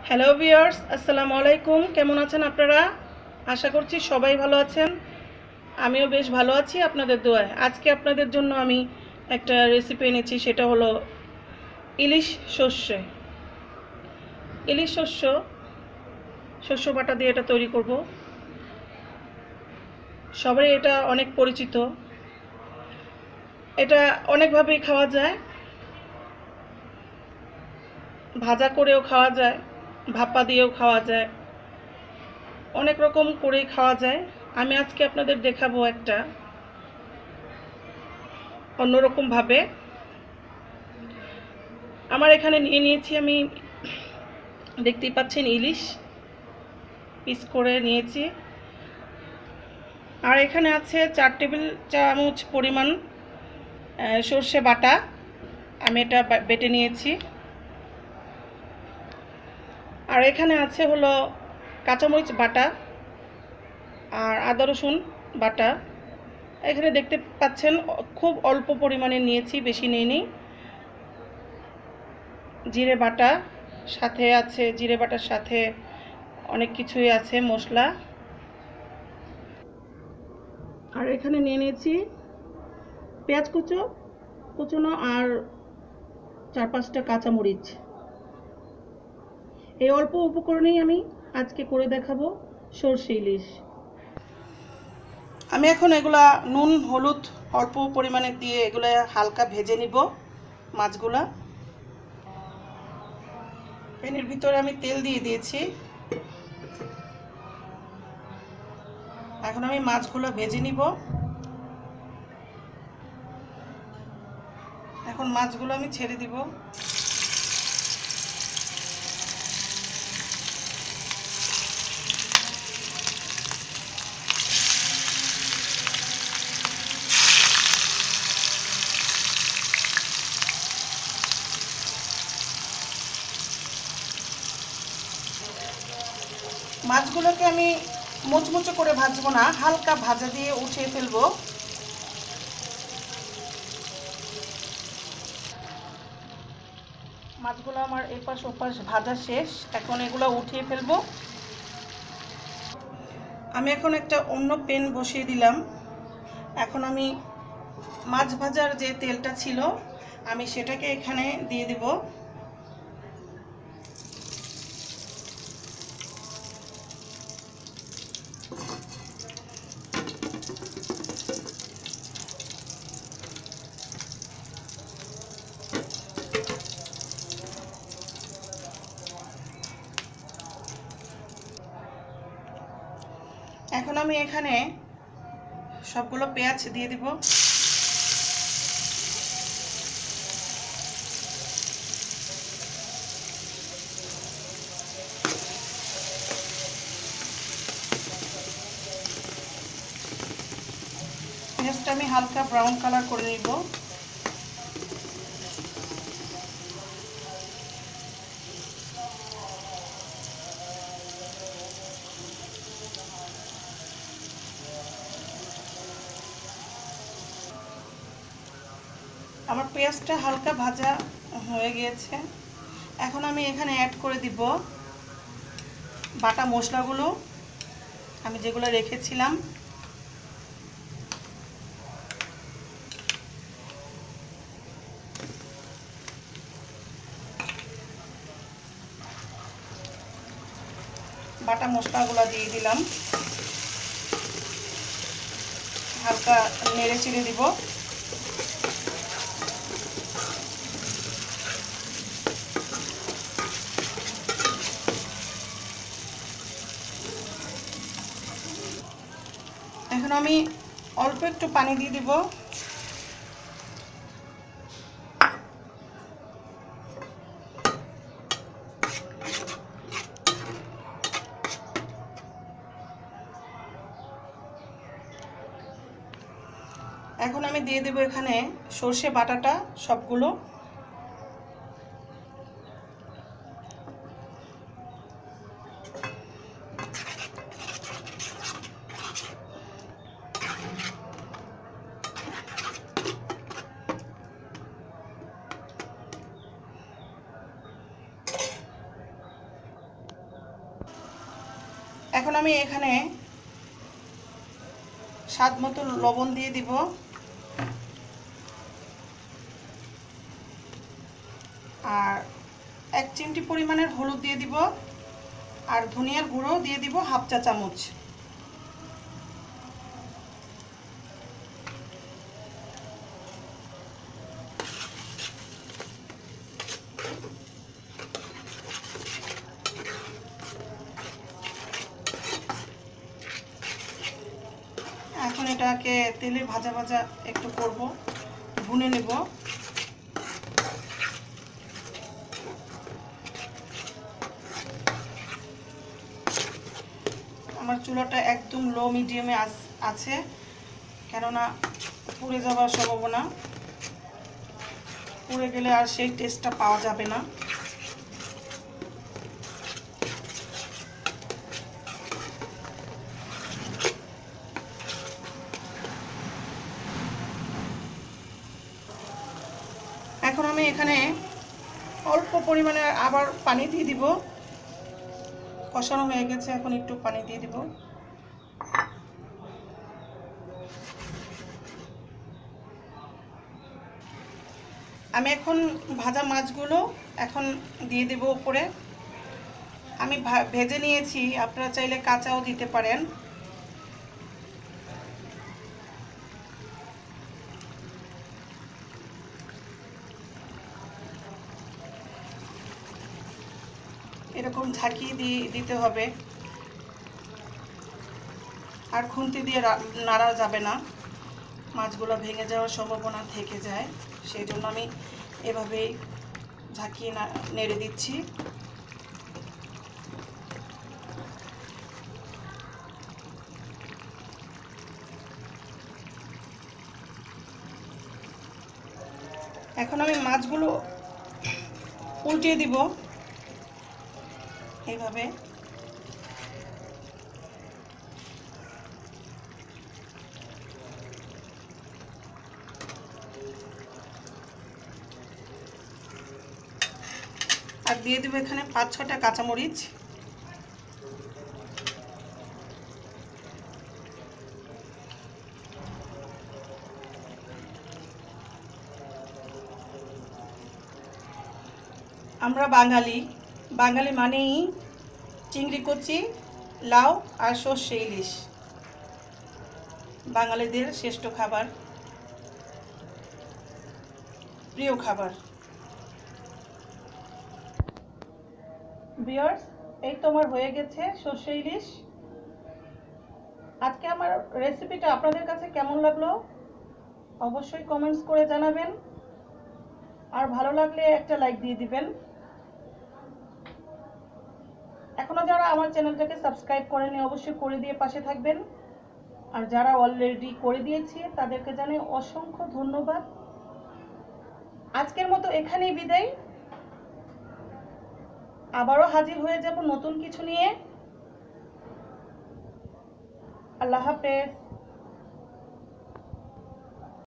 Hello viewers, আসসালামু আলাইকুম। কেমন আছেন আপনারা? আশা করছি সবাই ভালো আছেন। আমিও বেশ ভালো আছি আপনাদের দোয়ায়। আজকে আপনাদের জন্য আমি একটা রেসিপি এনেছি, সেটা হলো ইলিশ সর্ষে। ইলিশ শস্য বাটা দিয়ে এটা তৈরি করব। সবাই এটা অনেক পরিচিত। এটা অনেকভাবেই খাওয়া যায়। ভাজা করেও খাওয়া যায়, ভাপা দিয়েও খাওয়া যায়, অনেক রকম করেই খাওয়া যায়। আমি আজকে আপনাদের দেখাবো একটা অন্যরকমভাবে। আমার এখানে নিয়ে নিয়েছি, আমি দেখতেই পাচ্ছেন ইলিশ পিস করে নিয়েছি। আর এখানে আছে 4 টেবিল চামচ পরিমাণ সর্ষে বাটা। আমি এটা বেটে নিয়েছি। আর এখানে আছে হলো কাঁচামরিচ বাটা আর আদা রসুন বাটা। এখানে দেখতে পাচ্ছেন খুব অল্প পরিমাণে নিয়েছি, বেশি নিইনি। জিরে বাটা সাথে আছে, জিরে বাটার সাথে অনেক কিছুই আছে, মশলা। আর এখানে নিয়ে নিয়েছি পেঁয়াজ কুচনো আর 4-5টা কাঁচামরিচ। এই অল্প উপকরণেই আমি আজকে করে দেখাবো সরষে ইলিশ। আমি এখন এগুলা নুন হলুদ অল্প পরিমাণে দিয়ে এগুলা হালকা ভেজে নিব মাছগুলা। প্যানের ভিতরে আমি তেল দিয়ে দিয়েছি। এখন আমি মাছগুলো ভেজে নিব। এখন মাছগুলো আমি ছেড়ে দিব। মাছগুলোকে আমি মুচমুচে করে ভাজবো না, হালকা ভাজা দিয়ে উঠিয়ে ফেলবো। মাছগুলো আমার এপাশ ওপাশ ভাজা শেষ, এখন এগুলো উঠিয়ে ফেলবো। আমি এখন একটা অন্য প্যান বসিয়ে দিলাম। এখন আমি মাছ ভাজার যে তেলটা ছিল আমি সেটাকে এখানে দিয়ে দেব। এখন আমি এখানে সবগুলো পেঁয়াজ দিয়ে দিব। পেঁয়াজটা আমি হালকা ব্রাউন কালার করে নিব। আমার পেঁয়াজটা হালকা ভাজা হয়ে গিয়েছে। এখন আমি এখানে অ্যাড করে দিব বাটা মশলাগুলো আমি যেগুলো রেখেছিলাম। বাটা মশলাগুলো দিয়ে দিলাম, হালকা নেড়ে চেড়ে দিব। এখন আমি অল্প একটু পানি দিয়ে দিব। এখন আমি দিয়ে দেব এখানে সর্ষে বাটাটা সবগুলো। এখন আমি এখানে স্বাদ মতো লবণ দিয়ে দিব, আর 1 চিমটি পরিমাণের হলুদ দিয়ে দিব, আর ধনিয়ার গুঁড়ো দিয়ে দিব 1/2 চা চামচ। এখন এটাকে তেলে ভাজা ভাজা একটু করব, ভুনে নেব। আমার চুলাটা একদম লো মিডিয়ামে আছে, কেননা পুড়ে যাওয়ার সম্ভাবনা, পুড়ে গেলে আর সেই টেস্টটা পাওয়া যাবে না। এখন আমি এখানে অল্প পরিমাণে আবার পানি দিয়ে দিব। কষানো হয়ে গেছে, এখন একটু পানি দিয়ে দিব। আমি এখন ভাজা মাছগুলো এখন দিয়ে দেব উপরে। আমি ভেজে নিয়েছি, আপনারা চাইলে কাঁচাও দিতে পারেন। এরকম ঝাঁকিয়ে দিতে হবে, আর খুন্তি দিয়ে নাড়া যাবে না, মাছগুলো ভেঙে যাওয়ার সম্ভাবনা থেকে যায়। সেই জন্য আমি এভাবেই ঝাঁকিয়ে নেড়ে দিচ্ছি। এখন আমি মাছগুলো উল্টিয়ে দিব এইভাবে। আর দিয়ে দেবো এখানে 5-6টা কাঁচামরিচ। আমরা বাঙালি মানেই চিংড়ি কচি, লাউ আর সর্ষে ইলিশ, বাঙালিদের শ্রেষ্ঠ খাবার, প্রিয় খাবার। ভিউয়ার্স, এই তো আমার হয়ে গেছে সর্ষে ইলিশ। আজকে আমার রেসিপিটা আপনাদের কাছে কেমন লাগলো অবশ্যই কমেন্টস করে জানাবেন, আর ভালো লাগলে একটা লাইক দিয়ে দিবেন। এখনো যারা আমার চ্যানেলটাকে সাবস্ক্রাইব করেনি অবশ্যই করে দিয়ে পাশে থাকবেন, আর যারা অলরেডি করে দিয়েছে তাদেরকে জানাই অসংখ্য ধন্যবাদ। আজকের মতো এখানেই বিদায়, আবারও হাজির হয়ে যাব নতুন কিছু নিয়ে। আল্লাহ হাফেজ।